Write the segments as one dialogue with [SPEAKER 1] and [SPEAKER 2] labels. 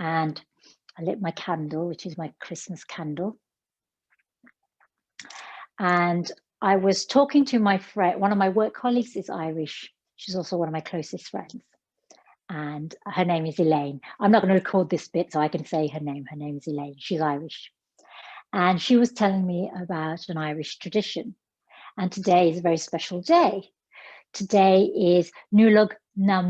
[SPEAKER 1] and I lit my candle, which is my Christmas candle. And I was talking to my friend, one of my work colleagues is Irish. She's also one of my closest friends. And her name is Elaine. I'm not going to record this bit so I can say her name. Her name is Elaine. She's Irish. And she was telling me about an Irish tradition. And today is a very special day. Today is Nollaig na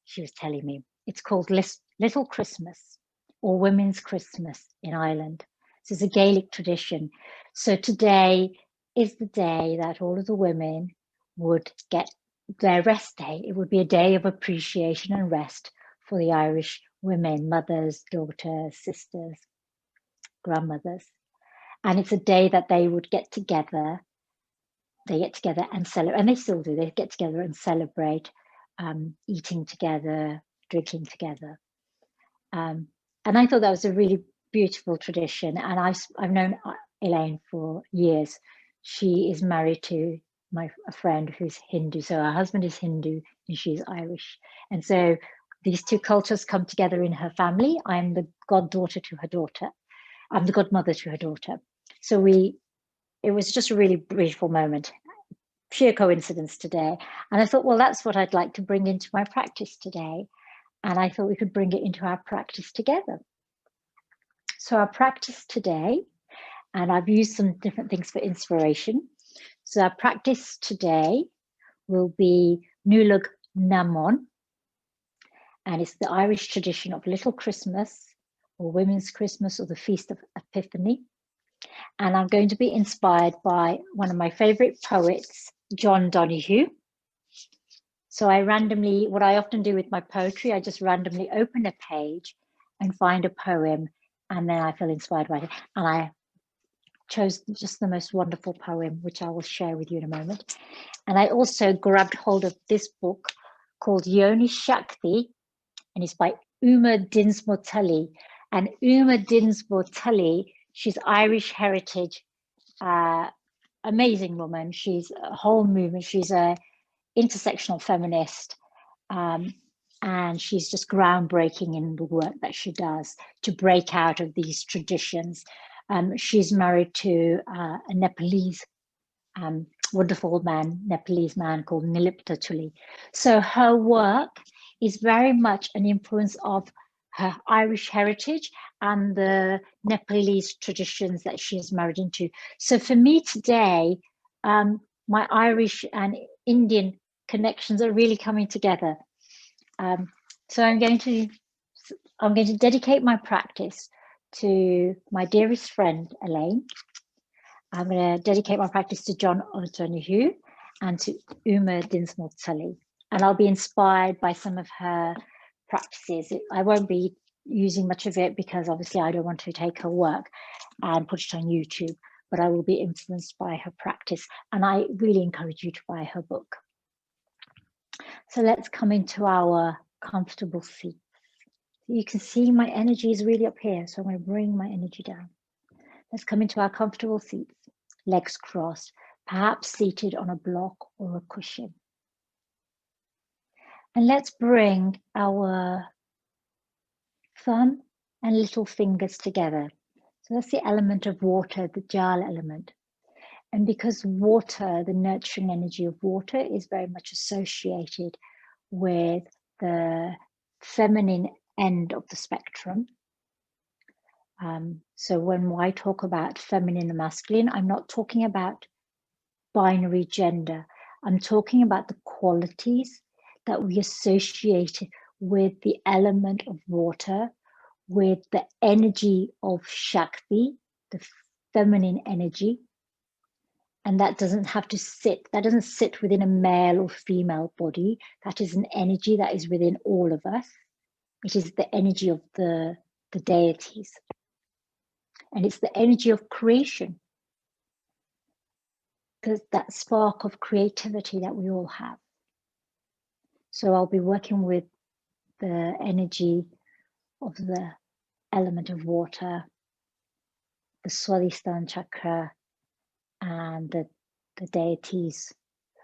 [SPEAKER 1] she was telling me. It's called Little Christmas or Women's Christmas in Ireland. So it's a Gaelic tradition. So today is the day that all of the women would get their rest day. It would be a day of appreciation and rest for the Irish women, mothers, daughters, sisters, grandmothers. And it's a day that they would get together. They get together and celebrate, and they still do. They get together and celebrate, eating together, drinking together. And I thought that was a really beautiful tradition. And I've known Elaine for years. She is married to a friend who's Hindu. So her husband is Hindu and she's Irish. And so these two cultures come together in her family. I'm the goddaughter to her daughter. I'm the godmother to her daughter. So it was just a really beautiful moment, sheer coincidence today. And I thought, well, that's what I'd like to bring into my practice today. And I thought we could bring it into our practice together. So our practice today, and I've used some different things for inspiration. So our practice today will be Nollaig na and it's the Irish tradition of Little Christmas or Women's Christmas or the Feast of Epiphany. And I'm going to be inspired by one of my favorite poets, John Donahue. So what I often do with my poetry, I just randomly open a page and find a poem, and then I feel inspired by it. And I chose just the most wonderful poem, which I will share with you in a moment. And I also grabbed hold of this book called Yoni Shakti, and it's by Uma Dinsmore Tully. And Uma Dinsmore Tully, she's Irish heritage, amazing woman. She's a whole movement. She's a intersectional feminist, and she's just groundbreaking in the work that she does to break out of these traditions. She's married to a Nepalese wonderful Nepalese man called Nilipta Tully. So her work is very much an influence of her Irish heritage and the Nepalese traditions that she is married into. So for me today, my Irish and Indian connections are really coming together. So I'm going to dedicate my practice to my dearest friend, Elaine. I'm going to dedicate my practice to John O'Donoghue and to Uma Dinsmore Tully. And I'll be inspired by some of her practices. I won't be using much of it because obviously I don't want to take her work and put it on YouTube, but I will be influenced by her practice. And I really encourage you to buy her book. So let's come into our comfortable seats. You can see my energy is really up here, so I'm going to bring my energy down. Let's come into our comfortable seats, legs crossed, perhaps seated on a block or a cushion. And let's bring our thumb and little fingers together. So that's the element of water, the jal element. And because water, the nurturing energy of water is very much associated with the feminine end of the spectrum. So when I talk about feminine and masculine, I'm not talking about binary gender. I'm talking about the qualities that we associate with the element of water, with the energy of Shakti, the feminine energy. And that doesn't sit within a male or female body. That is an energy that is within all of us. It is the energy of the deities. And it's the energy of creation. Because that spark of creativity that we all have. So I'll be working with the energy of the element of water, the Swadhisthana chakra, and the deities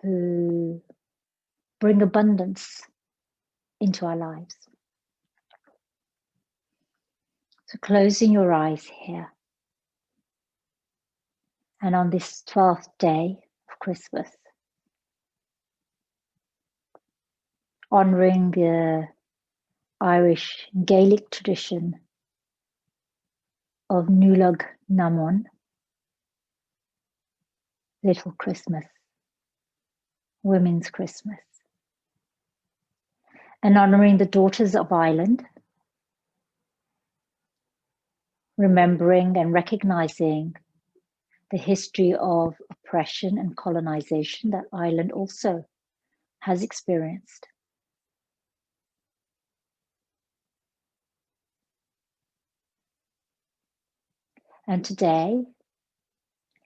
[SPEAKER 1] who bring abundance into our lives. So closing your eyes here. And on this 12th day of Christmas, honouring the Irish Gaelic tradition of Nollaig Namon, Little Christmas, Women's Christmas, and honouring the daughters of Ireland, remembering and recognising the history of oppression and colonisation that Ireland also has experienced. And today,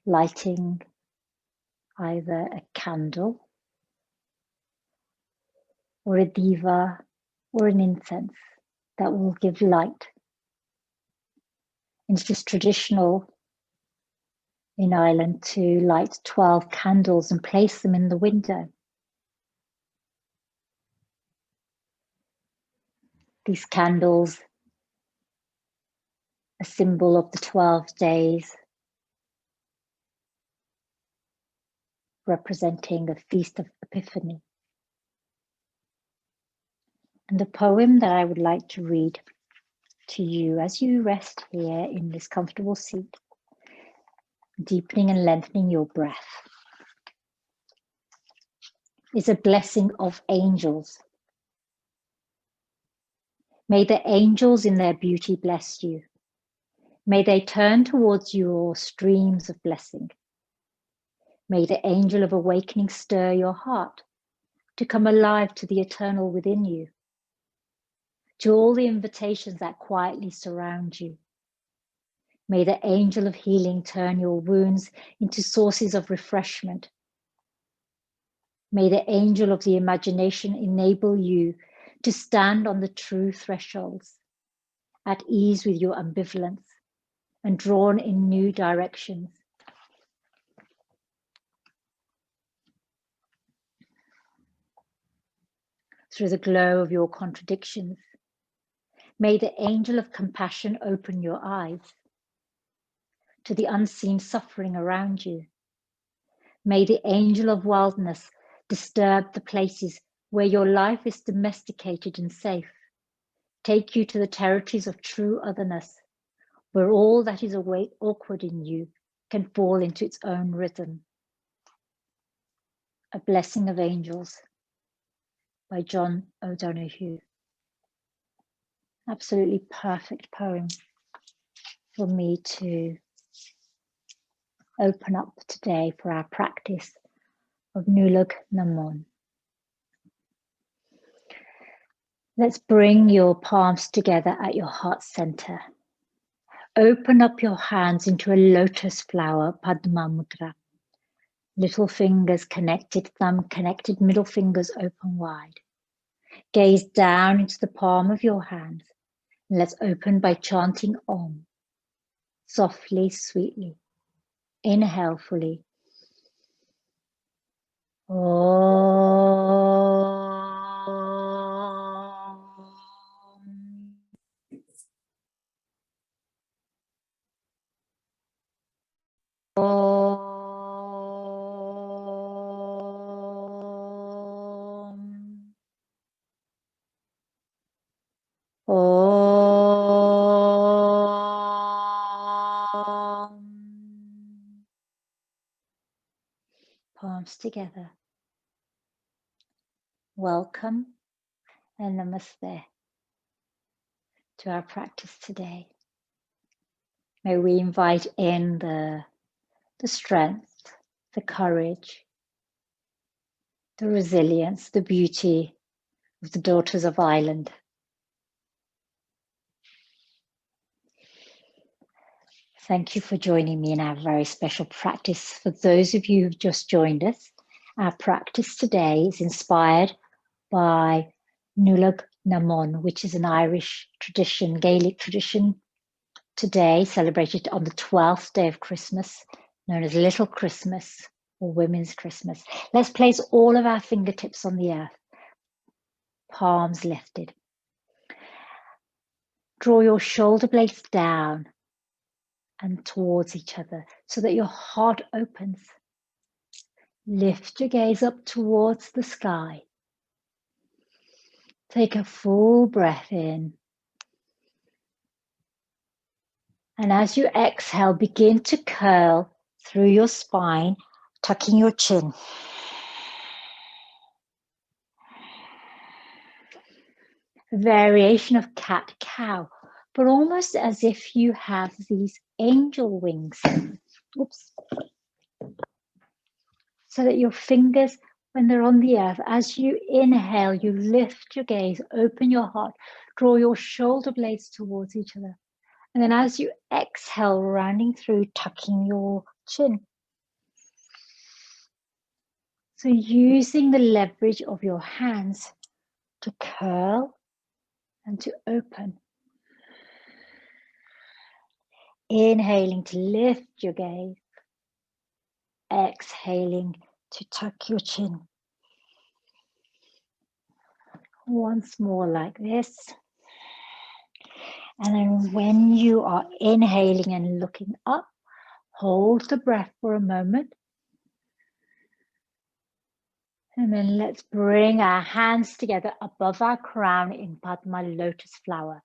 [SPEAKER 1] lighting either a candle or a diva or an incense that will give light. It's just traditional in Ireland to light 12 candles and place them in the window. These candles, a symbol of the 12 days, representing the Feast of Epiphany. And the poem that I would like to read to you as you rest here in this comfortable seat, deepening and lengthening your breath, is a blessing of angels. May the angels in their beauty bless you. May they turn towards your streams of blessing. May the angel of awakening stir your heart to come alive to the eternal within you, to all the invitations that quietly surround you. May the angel of healing turn your wounds into sources of refreshment. May the angel of the imagination enable you to stand on the true thresholds, at ease with your ambivalence and drawn in new directions. Through the glow of your contradictions, may the angel of compassion open your eyes to the unseen suffering around you. May the angel of wildness disturb the places where your life is domesticated and safe. Take you to the territories of true otherness, where all that is awkward in you can fall into its own rhythm. A Blessing of Angels by John O'Donoghue. Absolutely perfect poem for me to open up today for our practice of Nollaig Namon. Let's bring your palms together at your heart center. Open up your hands into a lotus flower, Padma Mudra. Little fingers connected, thumb connected, middle fingers open wide. Gaze down into the palm of your hands. And let's open by chanting Om, softly, sweetly. Inhale fully. Palms together. Welcome and namaste to our practice today. May we invite in the strength, the courage, the resilience, the beauty of the daughters of Ireland. Thank you for joining me in our very special practice. For those of you who've just joined us, our practice today is inspired by Nollaig Namon, which is an Irish tradition, Gaelic tradition, today celebrated on the 12th day of Christmas, known as Little Christmas or Women's Christmas. Let's place all of our fingertips on the earth, palms lifted. Draw your shoulder blades down and towards each other so that your heart opens. Lift your gaze up towards the sky. Take a full breath in. And as you exhale, begin to curl through your spine, tucking your chin. Variation of cat-cow, but almost as if you have these angel wings. Oops. So that your fingers, when they're on the earth, as you inhale, you lift your gaze, open your heart, draw your shoulder blades towards each other. And then as you exhale, rounding through, tucking your chin. So using the leverage of your hands to curl and to open. Inhaling to lift your gaze. Exhaling to tuck your chin. Once more like this. And then when you are inhaling and looking up, hold the breath for a moment. And then let's bring our hands together above our crown in Padma lotus flower.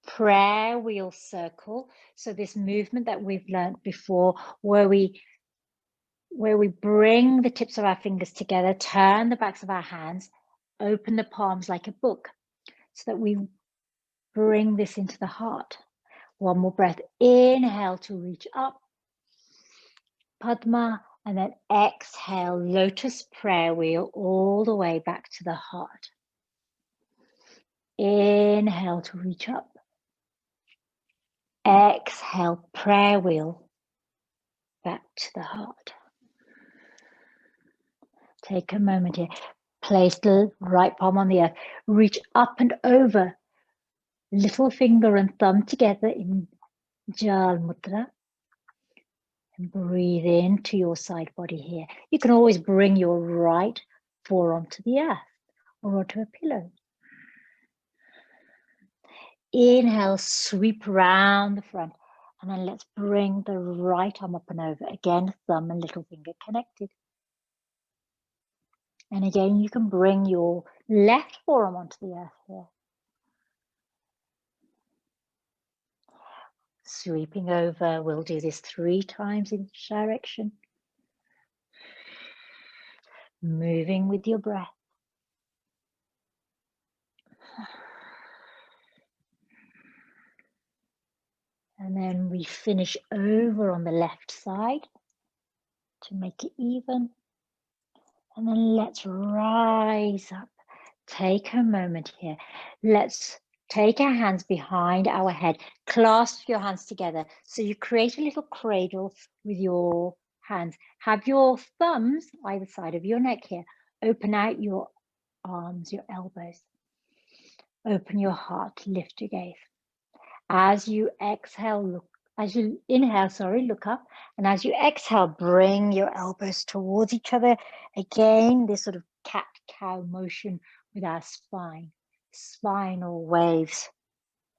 [SPEAKER 1] Prayer wheel circle. So this movement that we've learned before, where we bring the tips of our fingers together, turn the backs of our hands, open the palms like a book, so that we bring this into the heart. One more breath. Inhale to reach up, Padma, and then exhale, lotus prayer wheel all the way back to the heart. Inhale to reach up. Exhale, prayer wheel back to the heart. Take a moment here. Place the right palm on the earth. Reach up and over. Little finger and thumb together in Jal Mudra. And breathe into your side body here. You can always bring your right forearm to the earth or onto a pillow. Inhale, sweep round the front. And then let's bring the right arm up and over. Again, thumb and little finger connected. And again, you can bring your left forearm onto the earth here. Sweeping over, we'll do this 3 times in each direction. Moving with your breath. And then we finish over on the left side to make it even. And then let's rise up. Take a moment here. Let's take our hands behind our head. Clasp your hands together. So you create a little cradle with your hands. Have your thumbs either side of your neck here. Open out your arms, your elbows. Open your heart, lift your gaze. As you exhale, look up. And as you exhale, bring your elbows towards each other. Again, this sort of cat-cow motion with our spine. Spinal waves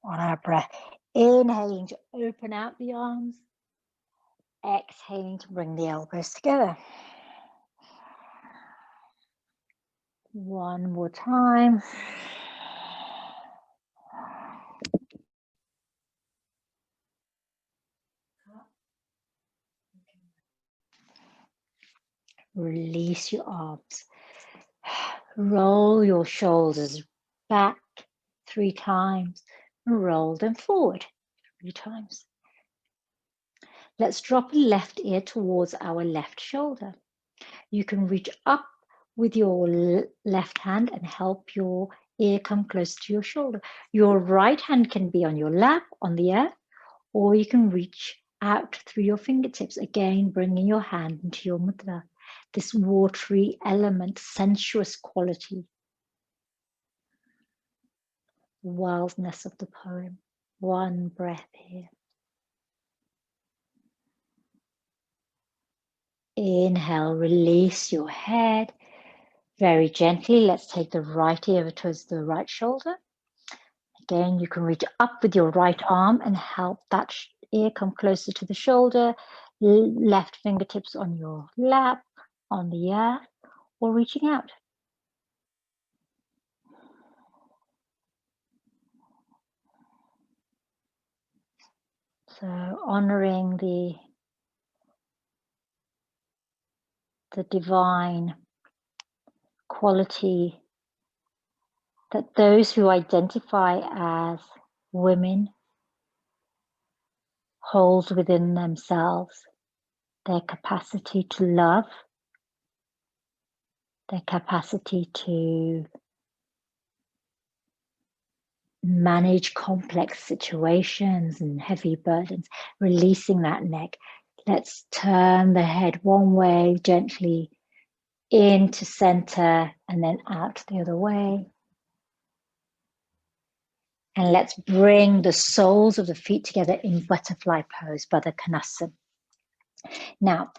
[SPEAKER 1] on our breath. Inhaling to open out the arms. Exhaling to bring the elbows together. One more time. Release your arms. Roll your shoulders back 3 times. Roll them forward 3 times. Let's drop the left ear towards our left shoulder. You can reach up with your left hand and help your ear come close to your shoulder. Your right hand can be on your lap, on the earth, or you can reach out through your fingertips, again bringing your hand into your mudra, this watery element, sensuous quality. Wildness of the poem. One breath here. Inhale, release your head. Very gently, let's take the right ear towards the right shoulder. Again, you can reach up with your right arm and help that ear come closer to the shoulder. Left fingertips on your lap, on the earth, or reaching out. So honoring the divine quality that those who identify as women hold within themselves, their capacity to love, their capacity to manage complex situations and heavy burdens, releasing that neck. Let's turn the head one way, gently into center and then out the other way. And let's bring the soles of the feet together in butterfly pose, Baddha Konasana. Now,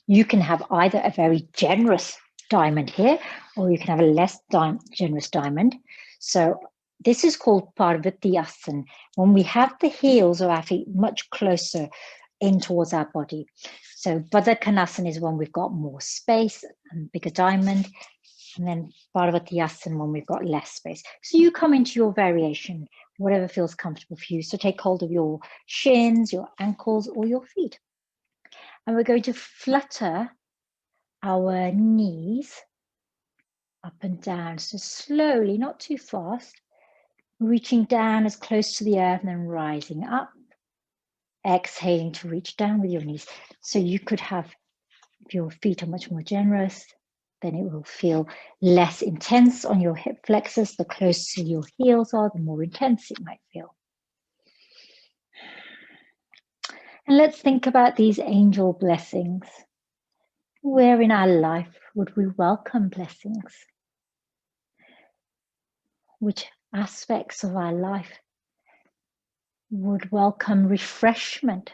[SPEAKER 1] you can have either a very generous diamond here, or you can have a less generous diamond. So this is called Parvatiyasana, when we have the heels of our feet much closer in towards our body. So Baddha Konasana is when we've got more space and bigger diamond, and then Parvatiyasana when we've got less space. So you come into your variation, whatever feels comfortable for you. So take hold of your shins, your ankles, or your feet. And we're going to flutter our knees up and down. So slowly, not too fast, reaching down as close to the earth and then rising up. Exhaling to reach down with your knees. So you could have, if your feet are much more generous, then it will feel less intense on your hip flexors. The closer your heels are, the more intense it might feel. And let's think about these angel blessings. Where in our life would we welcome blessings? Which aspects of our life would welcome refreshment?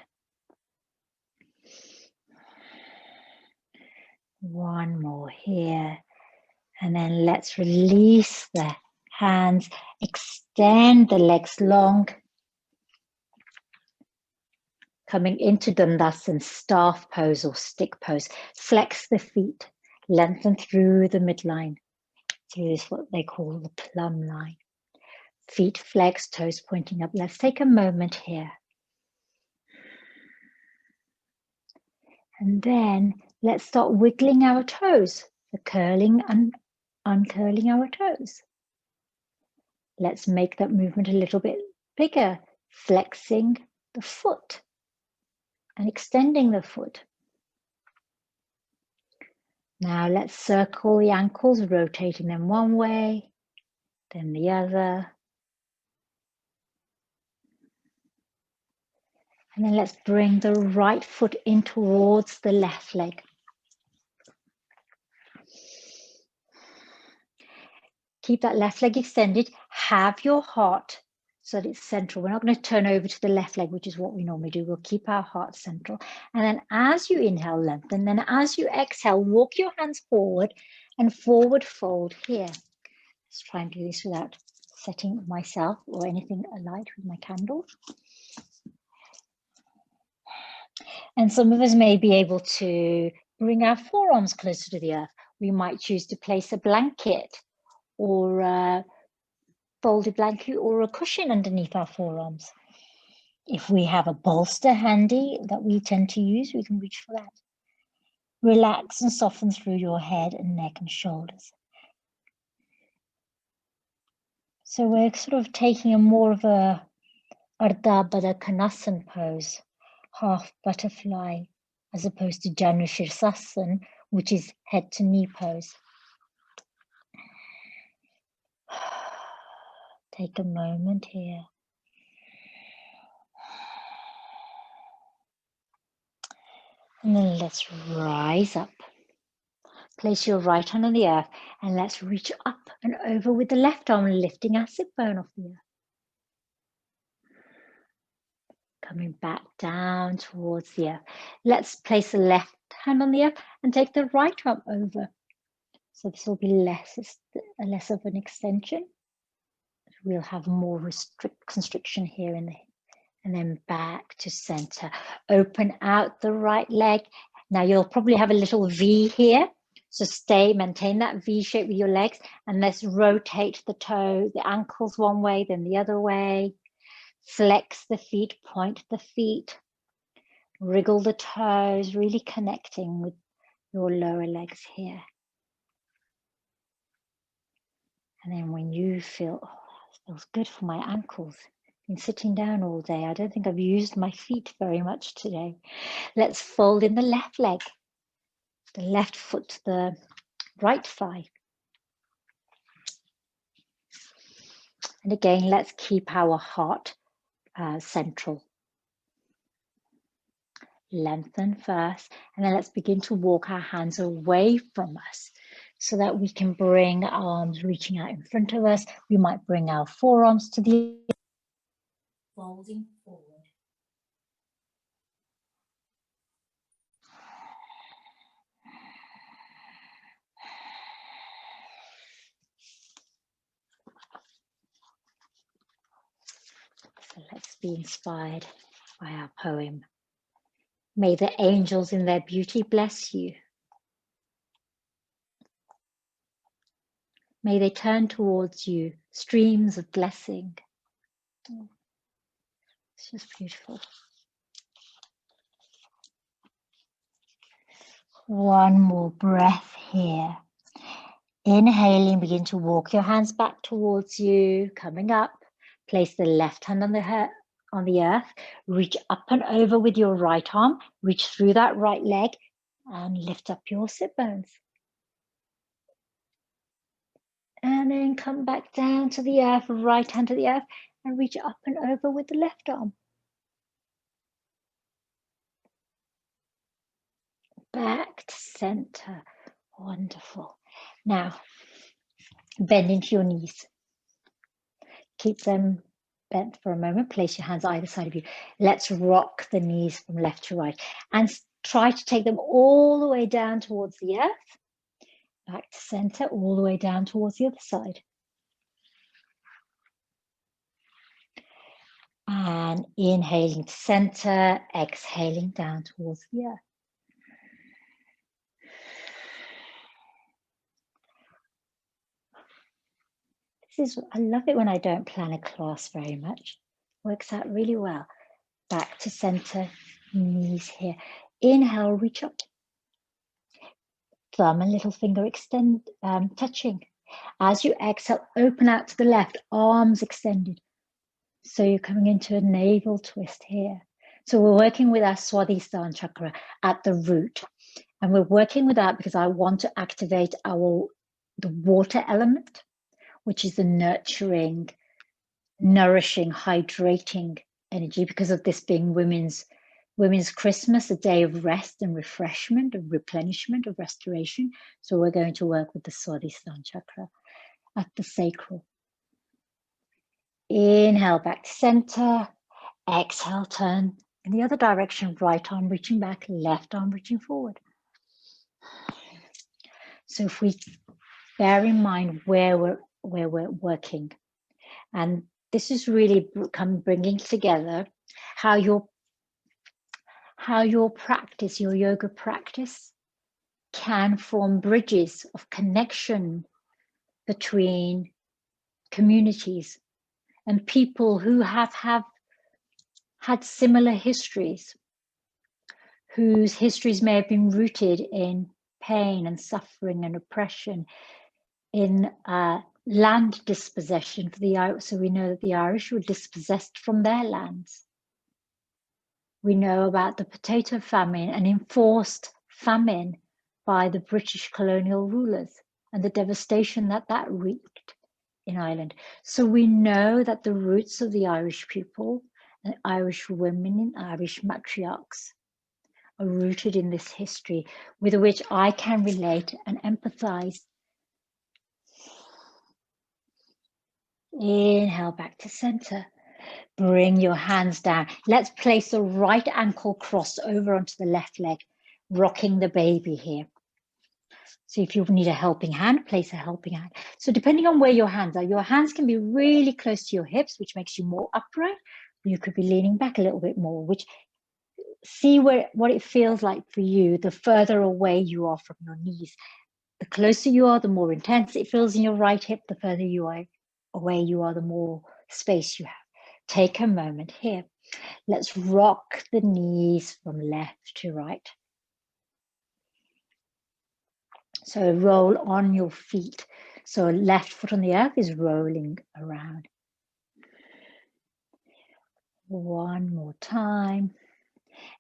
[SPEAKER 1] One more here. And then let's release the hands, extend the legs long. Coming into Dandasana, staff pose or stick pose. Flex the feet, lengthen through the midline. Through this, what they call the plumb line. Feet flex, toes pointing up. Let's take a moment here. And then let's start wiggling our toes, the curling and uncurling our toes. Let's make that movement a little bit bigger, flexing the foot and extending the foot. Now let's circle the ankles, rotating them one way, then the other. And then let's bring the right foot in towards the left leg. Keep that left leg extended. Have your heart so that it's central. We're not going to turn over to the left leg, which is what we normally do. We'll keep our heart central. And then as you inhale, lengthen. Then as you exhale, walk your hands forward and forward fold here. Let's try and do this without setting myself or anything alight with my candle. And some of us may be able to bring our forearms closer to the earth. We might choose to place a blanket or a folded blanket or a cushion underneath our forearms. If we have a bolster handy that we tend to use, we can reach for that. Relax and soften through your head and neck and shoulders. So we're sort of taking a more of a Ardha Baddha Konasana pose, half butterfly, as opposed to Janu Shirsasana, which is head to knee pose. Take a moment here. And then let's rise up. Place your right hand on the earth and let's reach up and over with the left arm, lifting our sit bone off the earth. Coming back down towards the earth. Let's place the left hand on the earth and take the right arm over. So this will be less of an extension. we'll have more constriction here in the, and then back to center. Open out the right leg. Now you'll probably have a little V here. So maintain that V shape with your legs, and let's rotate the toes, the ankles one way, then the other way. Flex the feet, point the feet, wriggle the toes, really connecting with your lower legs here. And then when you feel, oh, that feels good for my ankles. Been sitting down all day. I don't think I've used my feet very much today. Let's fold in the left leg, the left foot to the right thigh. And again, let's keep our heart central. Lengthen first, and then let's begin to walk our hands away from us so that we can bring our arms reaching out in front of us. We might bring our forearms to the folding forward. So let's be inspired by our poem. May the angels in their beauty bless you. May they turn towards you streams of blessing. It's just beautiful. One more breath here. Inhaling, begin to walk your hands back towards you, coming up. Place the left hand on the earth. Reach up and over with your right arm. Reach through that right leg and lift up your sit bones. And then come back down to the earth, right hand to the earth, and reach up and over with the left arm. Back to center. Wonderful. Now, bend into your knees. Keep them bent for a moment. Place your hands either side of you. Let's rock the knees from left to right and try to take them all the way down towards the earth. Back to center, all the way down towards the other side. And inhaling to center, exhaling down towards the earth. I love it when I don't plan a class very much. Works out really well. Back to center, knees here. Inhale, reach up. Thumb and little finger extend, touching. As you exhale, open out to the left, arms extended. So you're coming into a navel twist here. So we're working with our Swadhisthana chakra at the root. And we're working with that because I want to activate the water element, which is the nurturing, nourishing, hydrating energy, because of this being Women's Christmas, a day of rest and refreshment, of replenishment, of restoration. So we're going to work with the Swadhisthana chakra at the sacral. Inhale back to center. Exhale, turn in the other direction. Right arm reaching back, left arm reaching forward. So if we bear in mind where we're working, and this is really bringing together how your practice, your yoga practice, can form bridges of connection between communities and people who have had similar histories, whose histories may have been rooted in pain and suffering and oppression, in land dispossession for the Irish. So we know that the Irish were dispossessed from their lands. We know about the potato famine and enforced famine by the British colonial rulers and the devastation that wreaked in Ireland. So we know that the roots of the Irish people and Irish women and Irish matriarchs are rooted in this history with which I can relate and empathize. Inhale back to center. Bring your hands down. Let's place the right ankle crossed over onto the left leg, rocking the baby here. So if you need a helping hand, place a helping hand. So depending on where your hands can be really close to your hips, which makes you more upright. You could be leaning back a little bit more, which see what it feels like for you. The further away you are from your knees, the closer you are, the more intense it feels in your right hip. The further you are away you are, the more space you have. Take a moment here. Let's rock the knees from left to right. So roll on your feet. So left foot on the earth is rolling around. One more time.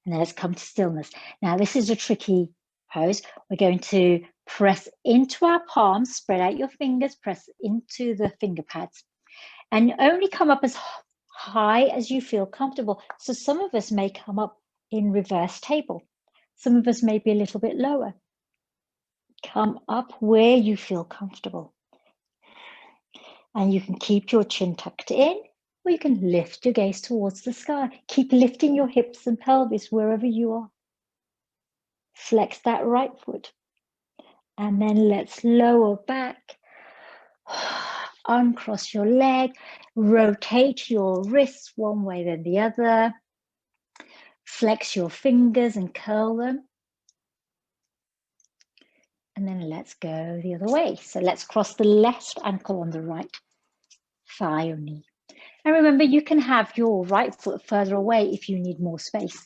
[SPEAKER 1] And then let's come to stillness. Now this is a tricky pose. We're going to press into our palms, spread out your fingers, press into the finger pads. And only come up as high as you feel comfortable. So some of us may come up in reverse table. Some of us may be a little bit lower. Come up where you feel comfortable. And you can keep your chin tucked in, or you can lift your gaze towards the sky. Keep lifting your hips and pelvis wherever you are. Flex that right foot. And then let's lower back. Uncross your leg. Rotate your wrists one way then the other. Flex your fingers and curl them. And then let's go the other way. So let's cross the left ankle on the right thigh or knee. And remember, you can have your right foot further away if you need more space.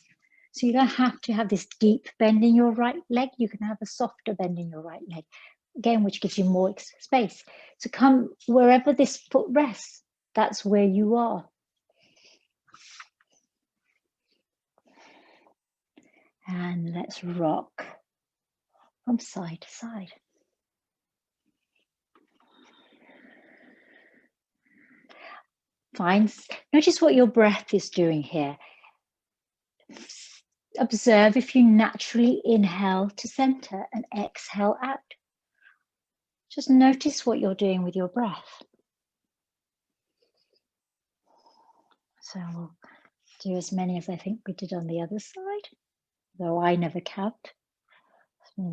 [SPEAKER 1] So you don't have to have this deep bend in your right leg. You can have a softer bend in your right leg, again, which gives you more space. So come wherever this foot rests, that's where you are. And let's rock from side to side. Notice what your breath is doing here. Observe if you naturally inhale to center and exhale out. Just notice what you're doing with your breath. So we'll do as many as I think we did on the other side, though I never count.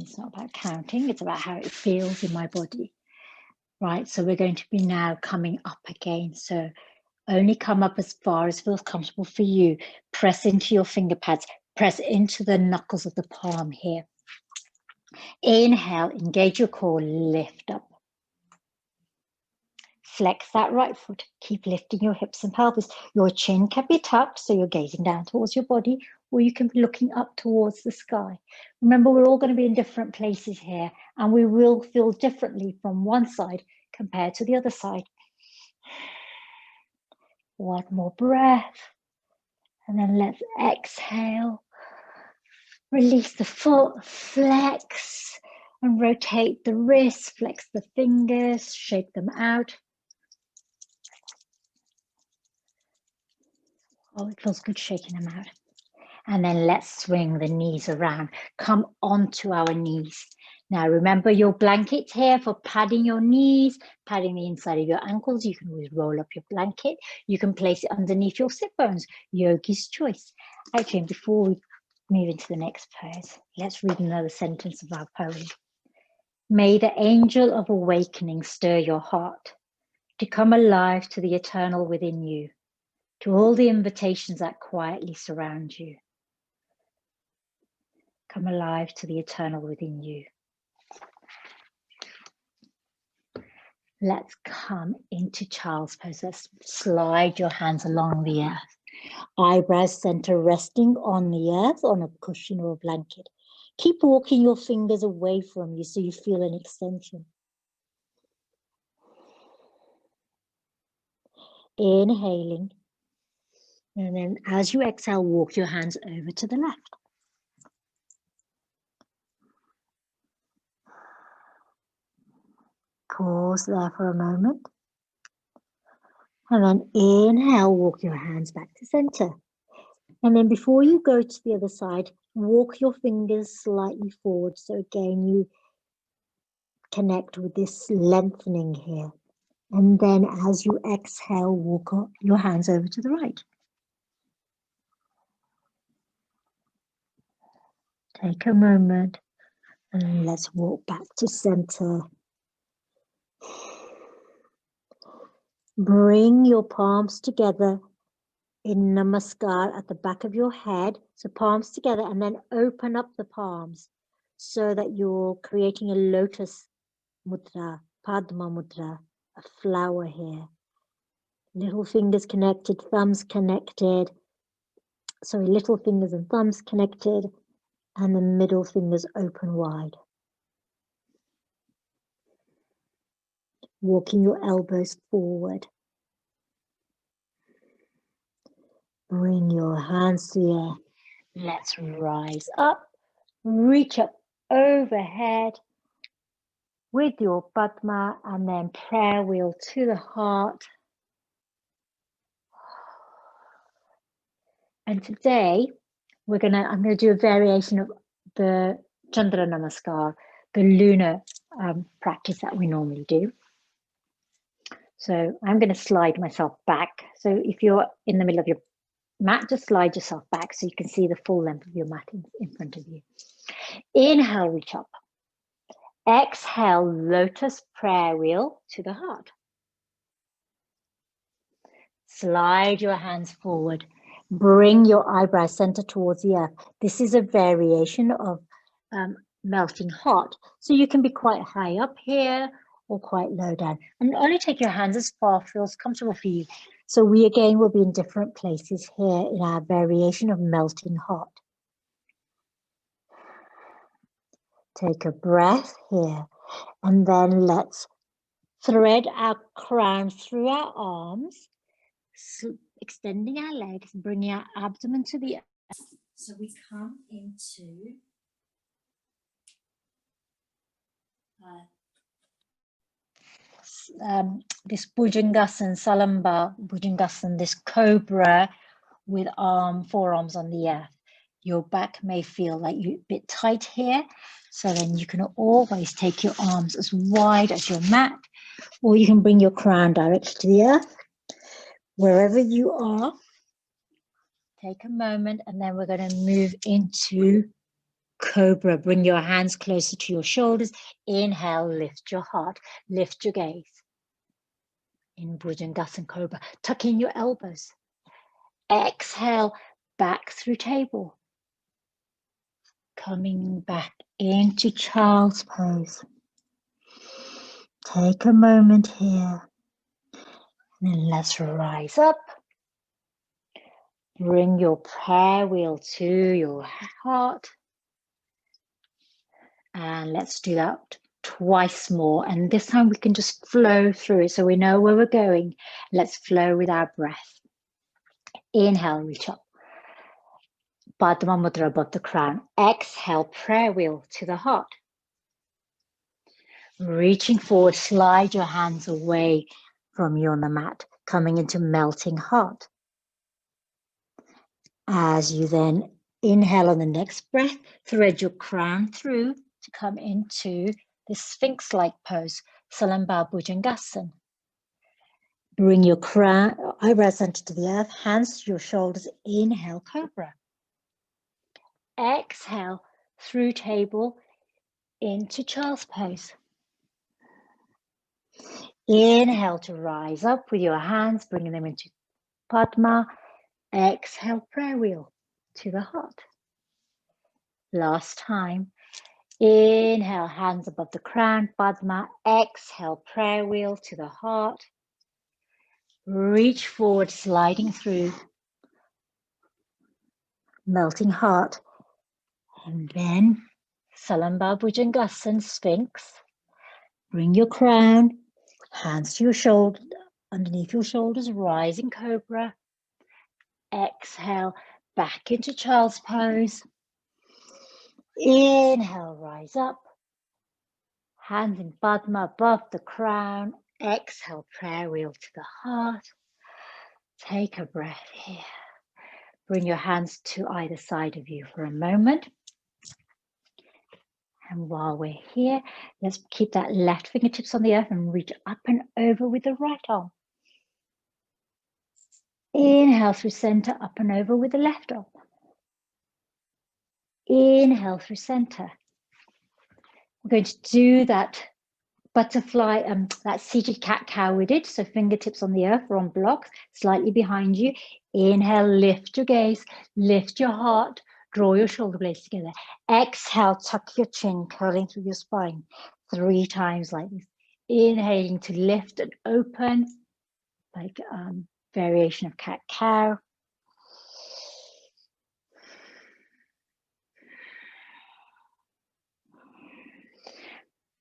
[SPEAKER 1] It's not about counting, it's about how it feels in my body. Right, so we're going to be now coming up again. So only come up as far as feels comfortable for you. Press into your finger pads, press into the knuckles of the palm here. Inhale, engage your core, lift up. Flex that right foot, keep lifting your hips and pelvis. Your chin can be tucked, so you're gazing down towards your body, or you can be looking up towards the sky. Remember, we're all going to be in different places here, and we will feel differently from one side compared to the other side. One more breath, and then let's exhale. Release the foot, flex, and rotate the wrists, flex the fingers, shake them out. Oh, it feels good shaking them out. And then let's swing the knees around. Come onto our knees. Now remember your blanket's here for padding your knees, padding the inside of your ankles. You can always roll up your blanket. You can place it underneath your sit bones. Yogi's choice. Actually, before we move into the next pose, let's read another sentence of our poem. May the angel of awakening stir your heart to come alive to the eternal within you, to all the invitations that quietly surround you. Come alive to the eternal within you. Let's come into child's pose. Let's slide your hands along the earth. Eyebrows center resting on the earth, on a cushion or a blanket. Keep walking your fingers away from you so you feel an extension. Inhaling. And then as you exhale, walk your hands over to the left. Pause there for a moment. And then inhale, walk your hands back to center. And then before you go to the other side, walk your fingers slightly forward. So again, you connect with this lengthening here. And then as you exhale, walk your hands over to the right. Take a moment And let's walk back to center. Bring your palms together in Namaskar at the back of your head. So palms together, and then open up the palms so that you're creating a lotus mudra, Padma mudra, a flower here. Little fingers connected, thumbs connected. Sorry, little fingers and thumbs connected, and the middle fingers open wide. Walking your elbows forward. Bring your hands to the air. Let's rise up, reach up overhead with your Padma, and then prayer wheel to the heart. And today I'm gonna do a variation of the Chandra Namaskar, the lunar practice that we normally do. So I'm going to slide myself back. So if you're in the middle of your mat, just slide yourself back so you can see the full length of your mat in front of you. Inhale, reach up. Exhale, lotus prayer wheel to the heart. Slide your hands forward. Bring your eyebrow center towards the earth. This is a variation of melting hot. So you can be quite high up here or quite low down. And only take your hands as far feels comfortable for you. So we again will be in different places here in our variation of melting hot. Take a breath here, and then let's thread our crown through our arms, extending our legs, bringing our abdomen to the earth. So we come into this Bhujangasana, Salamba Bhujangasana, this cobra with forearms on the earth. Your back may feel like you're a bit tight here, so then you can always take your arms as wide as your mat, or you can bring your crown directly to the earth. Wherever you are, take a moment, and then we're going to move into Cobra. Bring your hands closer to your shoulders. Inhale, lift your heart, lift your gaze. In Bhujangasana Cobra, tuck in your elbows. Exhale, back through table. Coming back into child's pose. Take a moment here. And then let's rise up. Bring your prayer wheel to your heart. And let's do that twice more. And this time we can just flow through it so we know where we're going. Let's flow with our breath. Inhale, reach up. Padma mudra above the crown. Exhale, prayer wheel to the heart. Reaching forward, slide your hands away from you on the mat, coming into melting heart. As you then inhale on the next breath, thread your crown through to come into this sphinx-like pose, Salamba Bhujangasana. Bring your crown, eyebrow center to the earth, hands to your shoulders. Inhale, Cobra. Exhale, through table into child's pose. Inhale to rise up with your hands, bringing them into Padma. Exhale, prayer wheel to the heart. Last time. Inhale, hands above the crown, Padma. Exhale, prayer wheel to the heart. Reach forward, sliding through. Melting heart. And then Salamba Bhujangasana, Sphinx. Bring your crown, hands to your shoulder, underneath your shoulders, rising Cobra. Exhale, back into child's pose. Inhale, rise up. Hands in Padma above the crown. Exhale, prayer wheel to the heart. Take a breath here. Bring your hands to either side of you for a moment. And while we're here, let's keep that left fingertips on the earth and reach up and over with the right arm. Inhale through center, up and over with the left arm. Inhale through center. We're going to do that butterfly, that seated cat-cow we did. So fingertips on the earth or on blocks, slightly behind you. Inhale, lift your gaze, lift your heart, draw your shoulder blades together. Exhale, tuck your chin, curling through your spine 3 times like this. Inhaling to lift and open, like variation of cat-cow.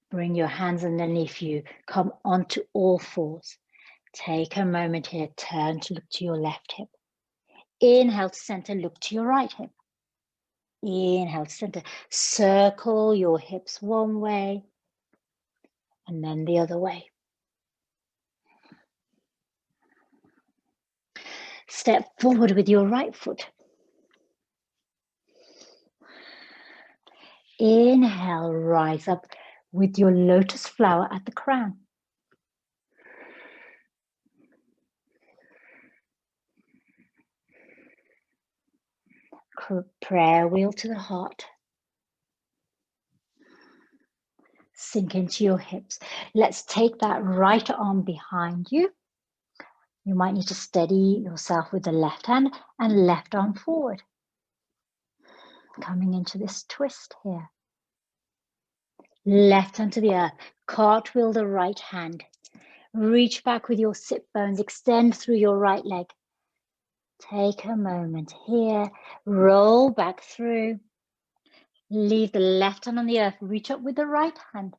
[SPEAKER 1] Bring your hands underneath you, come onto all fours. Take a moment here, turn to look to your left hip. Inhale to center, look to your right hip. Inhale to center, circle your hips one way and then the other way. Step forward with your right foot. Inhale, rise up with your lotus flower at the crown. Prayer wheel to the heart. Sink into your hips. Let's take that right arm behind you. You might need to steady yourself with the left hand and left arm forward. Coming into this twist here. Left hand to the earth. Cartwheel the right hand. Reach back with your sit bones. Extend through your right leg. Take a moment here. Roll back through. Leave the left hand on the earth. Reach up with the right hand.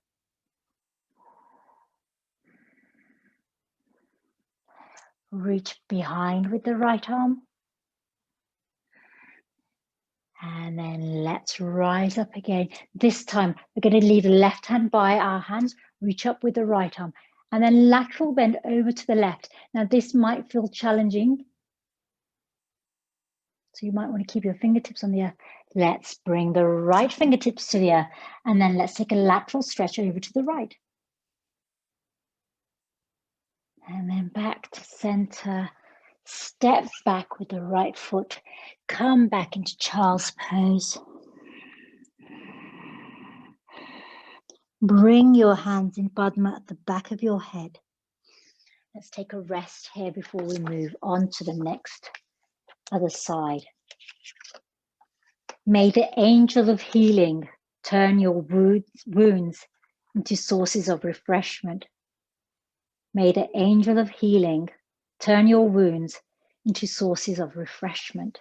[SPEAKER 1] Reach behind with the right arm. And then let's rise up again. This time, we're going to leave the left hand by our hands. Reach up with the right arm. And then lateral bend over to the left. Now, this might feel challenging. So you might want to keep your fingertips on the earth. Let's bring the right fingertips to the earth. And then let's take a lateral stretch over to the right. And then back to center. Step back with the right foot. Come back into child's pose. Bring your hands in Padma at the back of your head. Let's take a rest here before we move on to the next other side. May the angel of healing turn your wounds into sources of refreshment. May the angel of healing turn your wounds into sources of refreshment.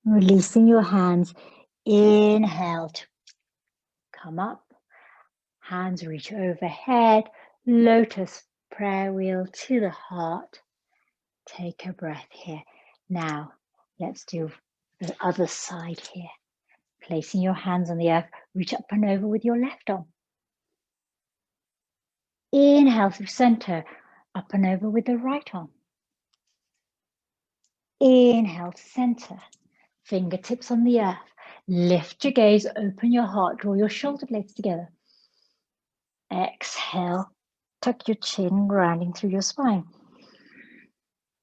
[SPEAKER 1] Releasing your hands, inhale to come up, hands reach overhead, lotus prayer wheel to the heart. Take a breath here. Now, let's do the other side here. Placing your hands on the earth, reach up and over with your left arm. Inhale through center, up and over with the right arm. Inhale to center, fingertips on the earth. Lift your gaze, open your heart, draw your shoulder blades together. Exhale, tuck your chin, grounding through your spine.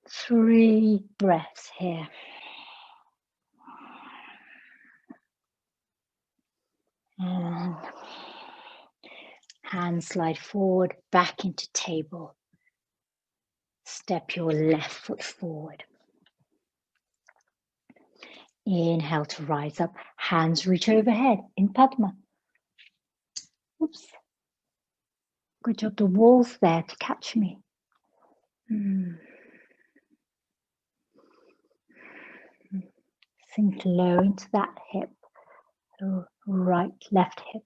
[SPEAKER 1] 3 breaths here. And hands slide forward, back into table. Step your left foot forward. Inhale to rise up, hands reach overhead in Padma. Oops. Good job, the wall's there to catch me. Sink low into that hip, right, left hip.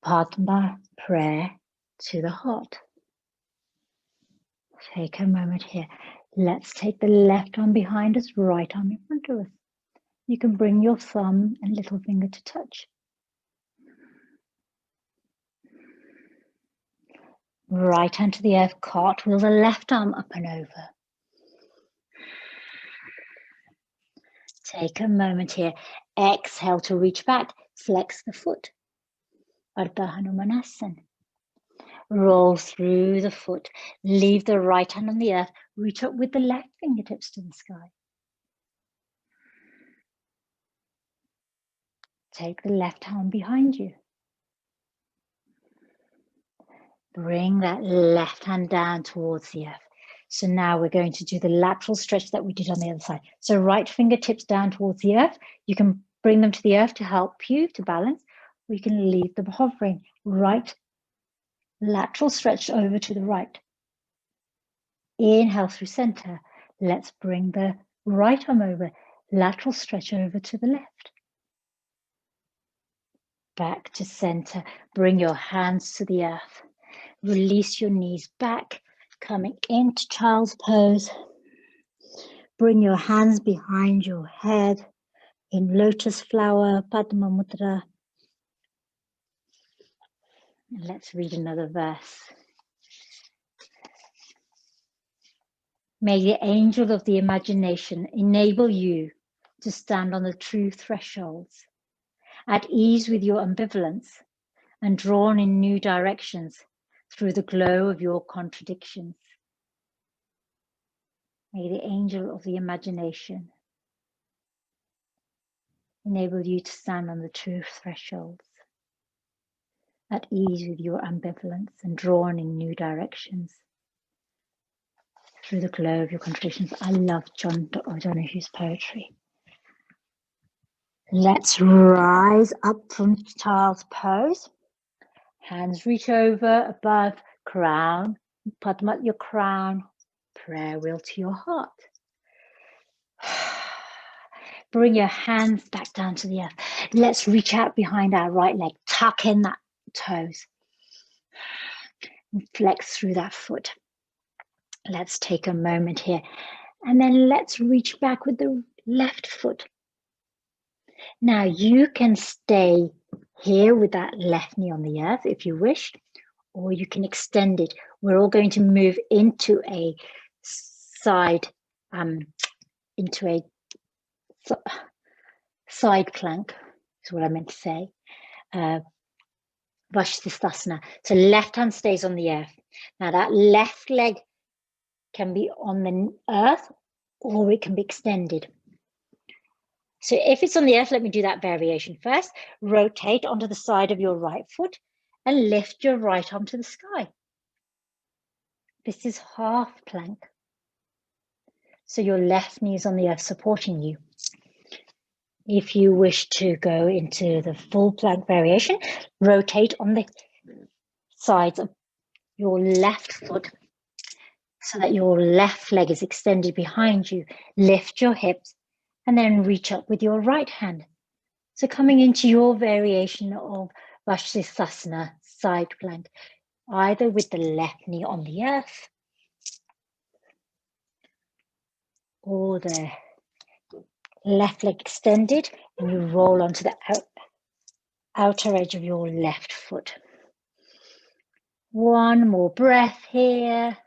[SPEAKER 1] Padma prayer to the heart. Take a moment here. Let's take the left arm behind us, right arm in front of us. You can bring your thumb and little finger to touch. Right hand to the earth, cartwheel the left arm up and over. Take a moment here. Exhale to reach back, flex the foot. Ardha Hanumanasana. Roll through the foot. Leave the right hand on the earth. Reach up with the left fingertips to the sky. Take the left arm behind you. Bring that left hand down towards the earth. So now we're going to do the lateral stretch that we did on the other side. So right fingertips down towards the earth. You can bring them to the earth to help you to balance. Or you can leave them hovering. Right lateral stretch over to the right. Inhale through center. Let's bring the right arm over. Lateral stretch over to the left. Back to center. Bring your hands to the earth. Release your knees back, coming into child's pose. Bring your hands behind your head in lotus flower, Padma Mudra. And let's read another verse. May the angel of the imagination enable you to stand on the true thresholds, at ease with your ambivalence and drawn in new directions through the glow of your contradictions. May the angel of the imagination enable you to stand on the true thresholds, at ease with your ambivalence and drawn in new directions through the glow of your contradictions. I love John O'Donoghue's poetry. Let's rise up from child's pose. Hands reach over, above, crown, Padma your crown, prayer wheel to your heart. Bring your hands back down to the earth. Let's reach out behind our right leg, tuck in that toes, and flex through that foot. Let's take a moment here, and then let's reach back with the left foot. Now you can stay here with that left knee on the earth if you wish, or you can extend it. We're all going to move into a side plank, is what I meant to say. Vashisthasana. So left hand stays on the earth. Now that left leg can be on the earth or it can be extended. So if it's on the earth, let me do that variation first. Rotate onto the side of your right foot and lift your right arm to the sky. This is half plank. So your left knee is on the earth supporting you. If you wish to go into the full plank variation, rotate on the sides of your left foot so that your left leg is extended behind you. Lift your hips and then reach up with your right hand. So coming into your variation of Vashisthasana, side plank, either with the left knee on the earth or the left leg extended, and you roll onto the outer edge of your left foot. One more breath here.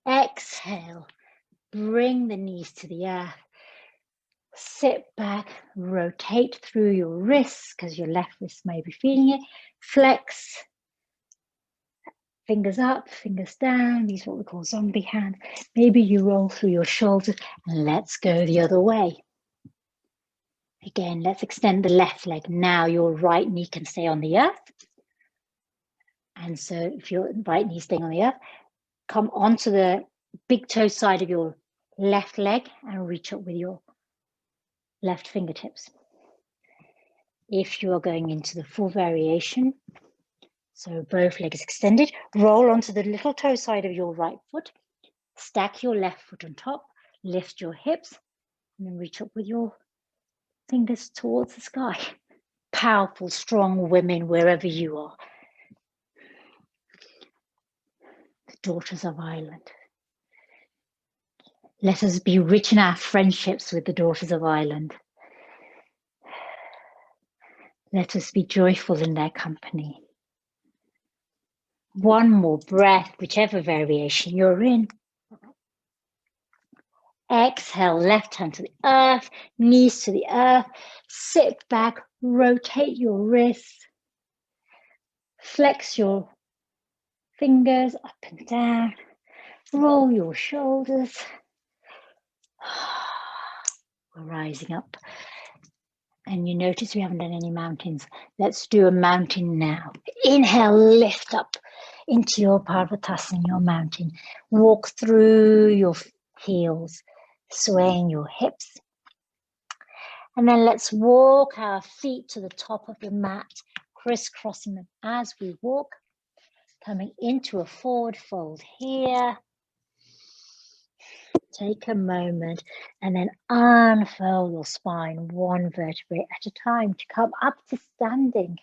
[SPEAKER 1] Exhale. Bring the knees to the earth. Sit back, rotate through your wrists because your left wrist may be feeling it. Flex. Fingers up, fingers down. These are what we call zombie hands. Maybe you roll through your shoulders and let's go the other way. Again, let's extend the left leg. Now your right knee can stay on the earth. And so if your right knee is staying on the earth, come onto the big toe side of your left leg and reach up with your left fingertips. If you are going into the full variation, so both legs extended, roll onto the little toe side of your right foot, stack your left foot on top, lift your hips, and then reach up with your fingers towards the sky. Powerful, strong women wherever you are. The daughters of Ireland. Let us be rich in our friendships with the daughters of Ireland. Let us be joyful in their company. One more breath, whichever variation you're in. Exhale, left hand to the earth, knees to the earth. Sit back, rotate your wrists. Flex your fingers up and down. Roll your shoulders. We're rising up. And you notice we haven't done any mountains. Let's do a mountain now. Inhale, lift up into your Parvatasana, your mountain. Walk through your heels, swaying your hips. And then let's walk our feet to the top of the mat, crisscrossing them as we walk, coming into a forward fold here. Take a moment and then unfurl your spine one vertebrae at a time to come up to standing,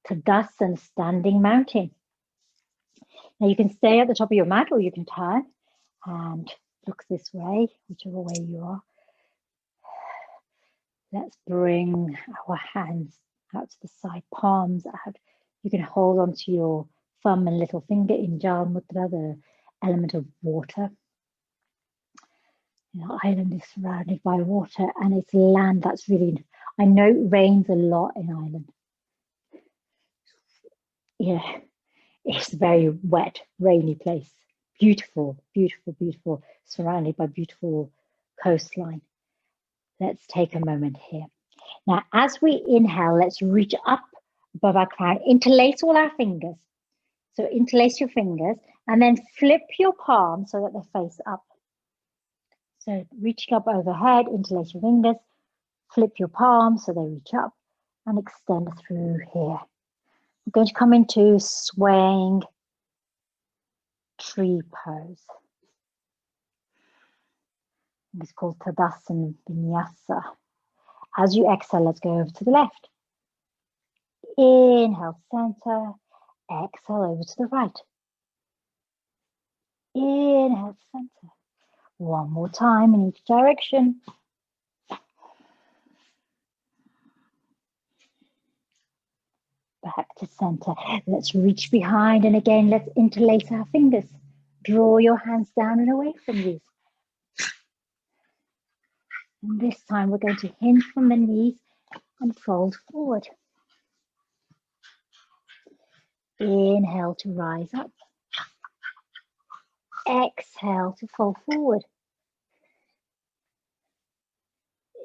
[SPEAKER 1] Tadasana, standing mountain. Now you can stay at the top of your mat or you can turn and look this way, whichever way you are. Let's bring our hands out to the side, palms out. You can hold onto your thumb and little finger in Jal Mudra, the element of water. The island is surrounded by water and it's land that's really, I know it rains a lot in Ireland. Yeah, it's a very wet, rainy place. Beautiful, beautiful, beautiful, surrounded by beautiful coastline. Let's take a moment here. Now, as we inhale, let's reach up above our crown, interlace all our fingers. So interlace your fingers and then flip your palms so that they face up. So reaching up overhead, interlace your fingers, flip your palms so they reach up and extend through here. We're going to come into swaying tree pose. It's called Tadasana Vinyasa. As you exhale, let's go over to the left. Inhale, center. Exhale over to the right. Inhale, center. One more time in each direction. Back to center. Let's reach behind and again, let's interlace our fingers. Draw your hands down and away from you. And this time we're going to hinge from the knees and fold forward. Inhale to rise up. Exhale to fold forward.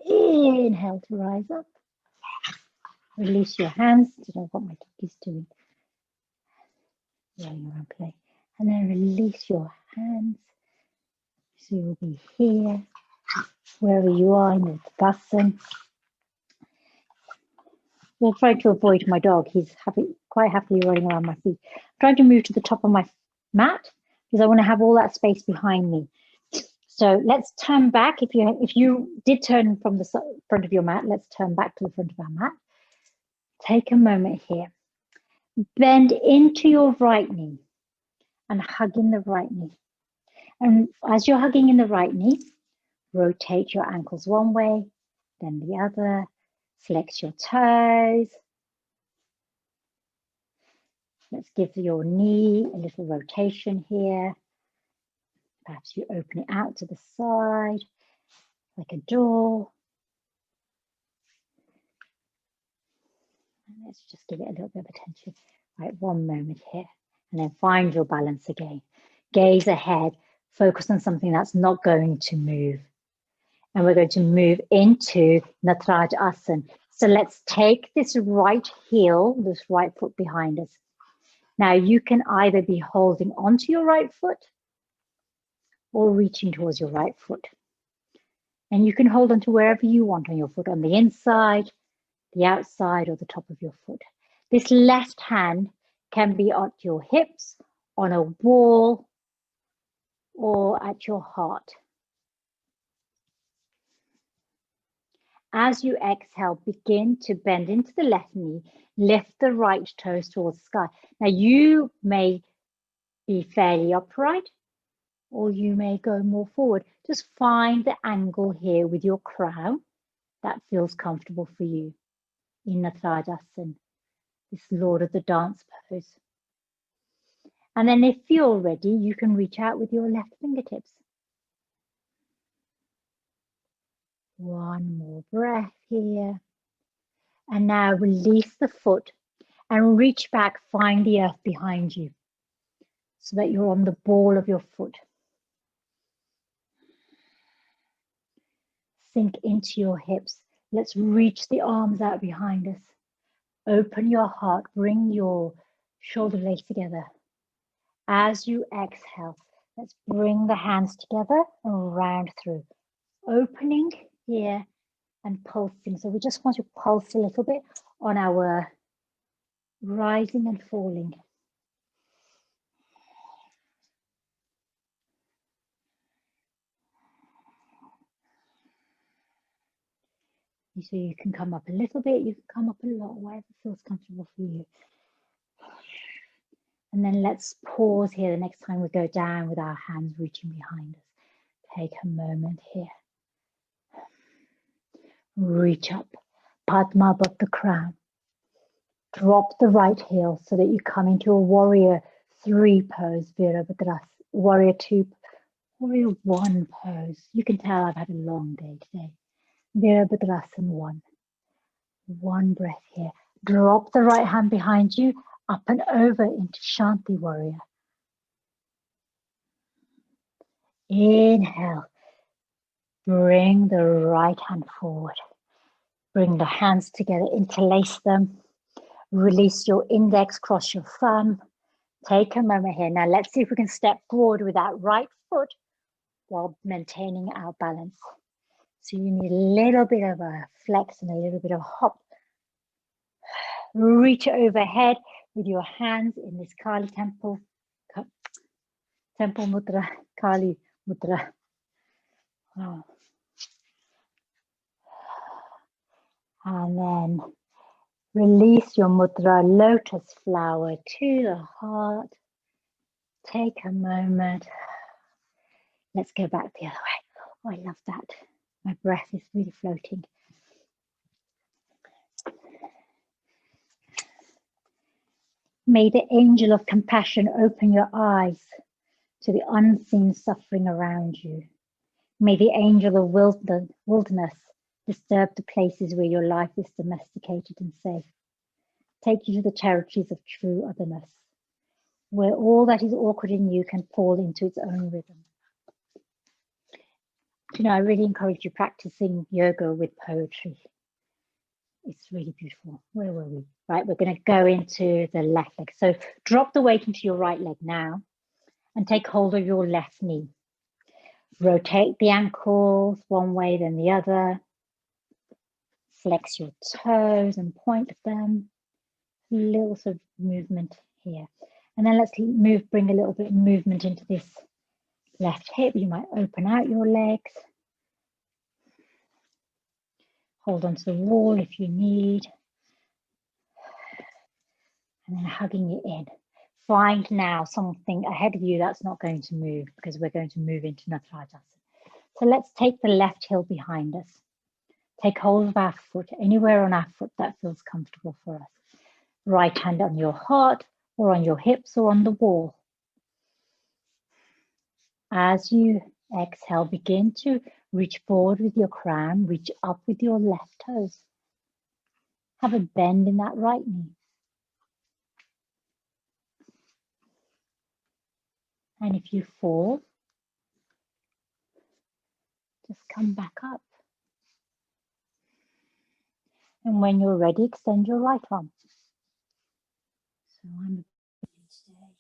[SPEAKER 1] Inhale to rise up. Release your hands. I don't know what my doggie's doing. Rolling around play. And then release your hands. So you'll be here, wherever you are in the Tadasana. We'll try to avoid my dog. He's quite happily rolling around my feet. I'm trying to move to the top of my mat because I want to have all that space behind me. So let's turn back. If you did turn from the front of your mat, let's turn back to the front of our mat. Take a moment here. Bend into your right knee and hug in the right knee. And as you're hugging in the right knee, rotate your ankles one way, then the other. Flex your toes. Let's give your knee a little rotation here. Perhaps you open it out to the side, like a door. And let's just give it a little bit of attention. Right, one moment here. And then find your balance again. Gaze ahead. Focus on something that's not going to move. And we're going to move into Naval Twist. So let's take this right heel, this right foot behind us. Now you can either be holding onto your right foot or reaching towards your right foot. And you can hold onto wherever you want on your foot, on the inside, the outside, or the top of your foot. This left hand can be at your hips, on a wall, or at your heart. As you exhale, begin to bend into the left knee, lift the right toes towards the sky. Now you may be fairly upright, or you may go more forward. Just find the angle here with your crown that feels comfortable for you in Naval Twist, this Lord of the Dance pose. And then if you're ready, you can reach out with your left fingertips. One more breath here. And now release the foot and reach back, find the earth behind you so that you're on the ball of your foot. Sink into your hips. Let's reach the arms out behind us. Open your heart, bring your shoulder blades together. As you exhale, let's bring the hands together and round through. Opening here and pulsing. So we just want to pulse a little bit on our rising and falling. So you can come up a little bit, you can come up a lot, whatever feels comfortable for you. And then let's pause here the next time we go down with our hands reaching behind us. Take a moment here. Reach up, Padma above the crown. Drop the right heel so that you come into a warrior 3 pose, Virabhadrasana, warrior 2, warrior 1 pose. You can tell I've had a long day today. Virabhadrasana 1. 1 breath here. Drop the right hand behind you, up and over into Shanti warrior. Inhale. Bring the right hand forward. Bring the hands together, interlace them. Release your index, cross your thumb. Take a moment here. Now let's see if we can step forward with that right foot while maintaining our balance. So you need a little bit of a flex and a little bit of a hop. Reach overhead with your hands in this Kallie temple mudra, Kallie mudra. Wow. And then release your mudra, lotus flower to the heart. Take a moment. Let's go back the other way. Oh, I love that. My breath is really floating. May the angel of compassion open your eyes to the unseen suffering around you. May the angel of wilderness disturb the places where your life is domesticated and safe. Take you to the territories of true otherness, where all that is awkward in you can fall into its own rhythm. You know, I really encourage you practicing yoga with poetry. It's really beautiful. Where were we? Right, we're going to go into the left leg. So drop the weight into your right leg now and take hold of your left knee. Rotate the ankles one way, then the other. Flex your toes and point them. A little sort of movement here. And then let's bring a little bit of movement into this left hip. You might open out your legs. Hold onto the wall if you need. And then hugging it in. Find now something ahead of you that's not going to move because we're going to move into Natrajasana. So let's take the left heel behind us. Take hold of our foot, anywhere on our foot that feels comfortable for us. Right hand on your heart or on your hips or on the wall. As you exhale, begin to reach forward with your crown, reach up with your left toes. Have a bend in that right knee. And if you fall, just come back up. And when you're ready, extend your right arm. So I'm today.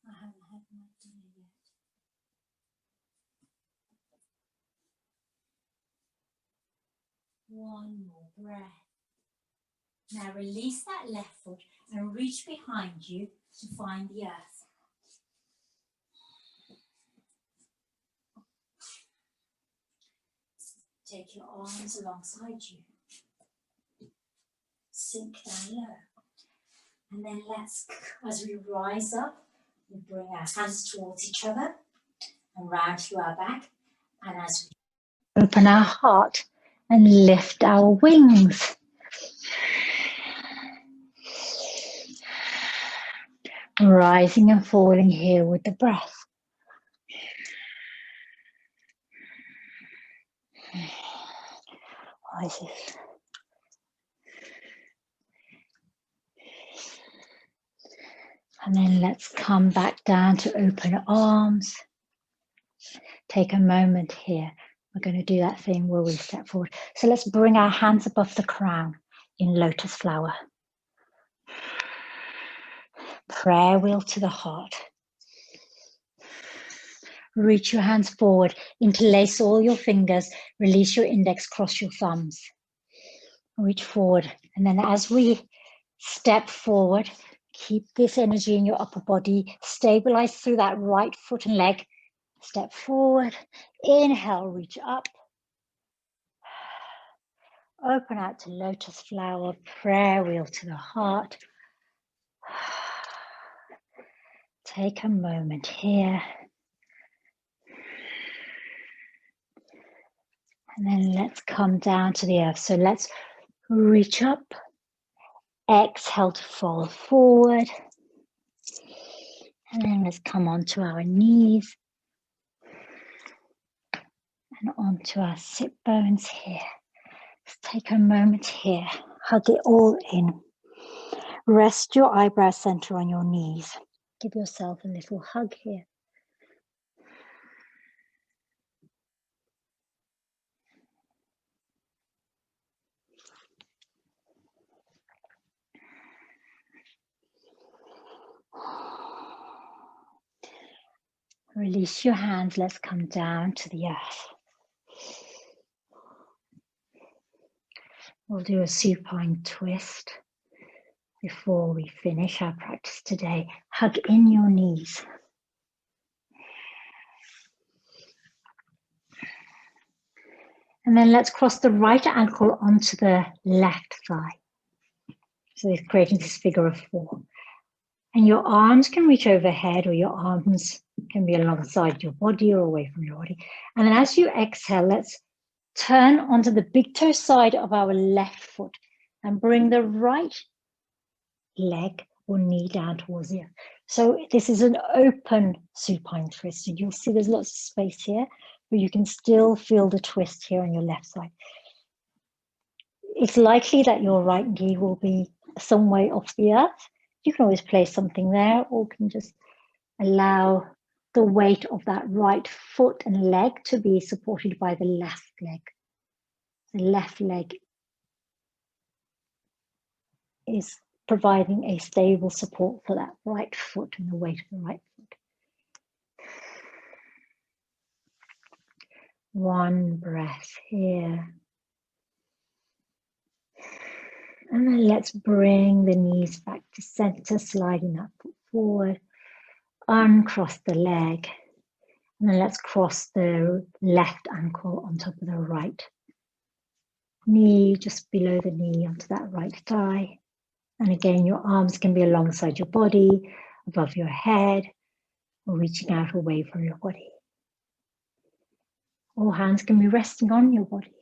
[SPEAKER 1] I haven't had my dinner yet. One more breath. Now release that left foot and reach behind you to find the earth. Take your arms alongside you. Sink down low. And then as we rise up, we bring our hands towards each other and round to our back. And as we open our heart and lift our wings. Rising and falling here with the breath. What is this? And then let's come back down to open arms. Take a moment here we're going to do that thing where we step forward. So let's bring our hands above the crown in lotus flower. Prayer wheel to the heart. Reach your hands forward, interlace all your fingers, release your index, cross your thumbs. Reach forward, and then as we step forward, keep this energy in your upper body, stabilize through that right foot and leg. Step forward, inhale, reach up. Open out to lotus flower, prayer wheel to the heart. Take a moment here. And then let's come down to the earth. So let's reach up. Exhale to fall forward. And then let's come onto our knees. And onto our sit bones here. Let's take a moment here. Hug it all in. Rest your eyebrow center on your knees. Give yourself a little hug here. Release your hands. Let's come down to the earth. We'll do a supine twist before we finish our practice today. Hug in your knees. And then let's cross the right ankle onto the left thigh. So we're creating this figure of four. And your arms can reach overhead, or your arms can be alongside your body or away from your body. And then as you exhale, let's turn onto the big toe side of our left foot and bring the right leg or knee down towards the earth. So this is an open supine twist. And you'll see there's lots of space here, but you can still feel the twist here on your left side. It's likely that your right knee will be some way off the earth. You can always place something there, or can just allow the weight of that right foot and leg to be supported by the left leg. The left leg is providing a stable support for that right foot and the weight of the right foot. One breath here. And then let's bring the knees back to center, sliding that foot forward. Uncross the leg. And then let's cross the left ankle on top of the right knee, just below the knee onto that right thigh. And again, your arms can be alongside your body, above your head, or reaching out away from your body. Or hands can be resting on your body.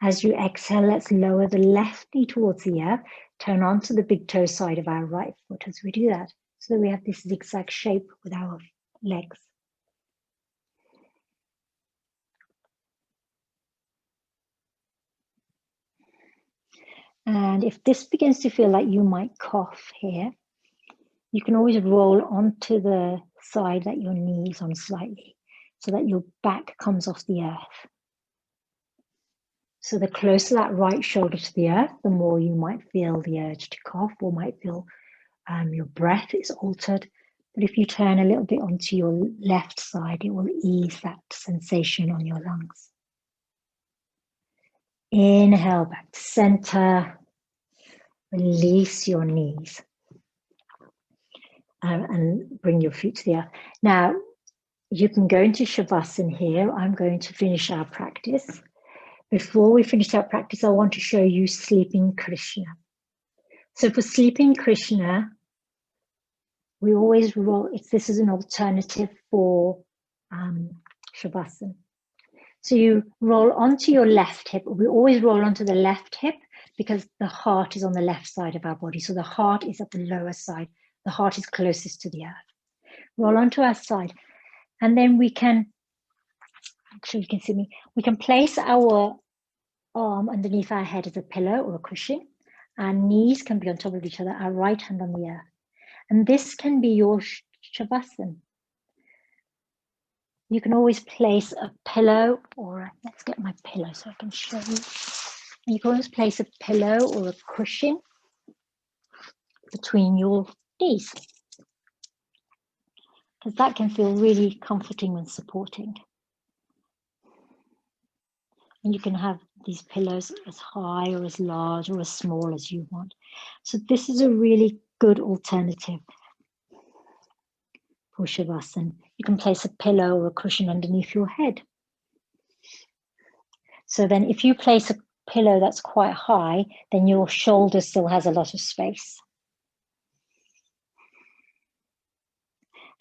[SPEAKER 1] As you exhale, let's lower the left knee towards the earth, turn onto the big toe side of our right foot as we do that, so that we have this zigzag shape with our legs. And if this begins to feel like you might cough here, you can always roll onto the side that your knee is on slightly, so that your back comes off the earth. So the closer that right shoulder to the earth, the more you might feel the urge to cough, or might feel your breath is altered. But if you turn a little bit onto your left side, it will ease that sensation on your lungs. Inhale back to center. Release your knees. And bring your feet to the earth. Now, you can go into Shavasana here. I'm going to finish our practice. Before we finish our practice, I want to show you sleeping Krishna. So for sleeping Krishna, we always roll. This is an alternative for Shavasana. So you roll onto your left hip. We always roll onto the left hip because the heart is on the left side of our body. So the heart is at the lower side. The heart is closest to the earth. Roll onto our side. And then we can, actually you can see me, we can place our arm underneath our head as a pillow or a cushion. Our knees can be on top of each other, our right hand on the earth. And this can be your Shavasana. You can always place a pillow, or let's get my pillow so I can show you. You can always place a pillow or a cushion between your knees, because that can feel really comforting and supporting. And you can have these pillows as high or as large or as small as you want. So this is a really good alternative for Shavasana. You can place a pillow or a cushion underneath your head. So then if you place a pillow that's quite high, then your shoulder still has a lot of space.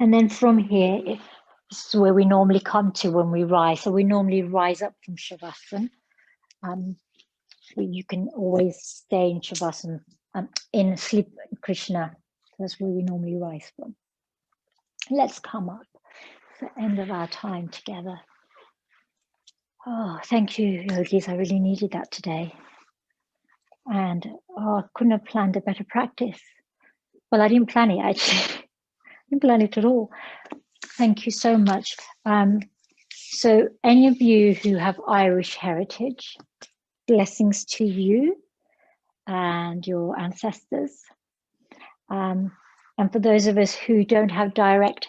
[SPEAKER 1] And then from here, this is where we normally come to when we rise. So we normally rise up from Shavasana. You can always stay in Shavasana, in sleep Krishna. That's where we normally rise from. Let's come up. It's the end of our time together. Oh, thank you, yogis. I really needed that today. And I couldn't have planned a better practice. Well, I didn't plan it, actually. I didn't plan it at all. Thank you so much. So any of you who have Irish heritage, blessings to you and your ancestors. And for those of us who don't have direct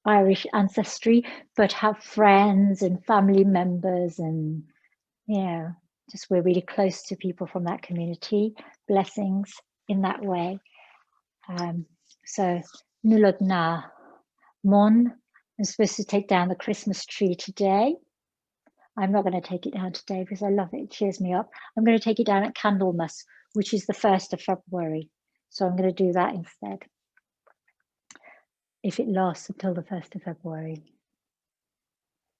[SPEAKER 1] Irish ancestry, but have friends and family members, and just we're really close to people from that community, blessings in that way. So Nollaig na Mon, I'm supposed to take down the Christmas tree today. I'm not going to take it down today because I love it. It cheers me up. I'm going to take it down at Candlemas, which is the 1st of February. So I'm going to do that instead, if it lasts until the 1st of February.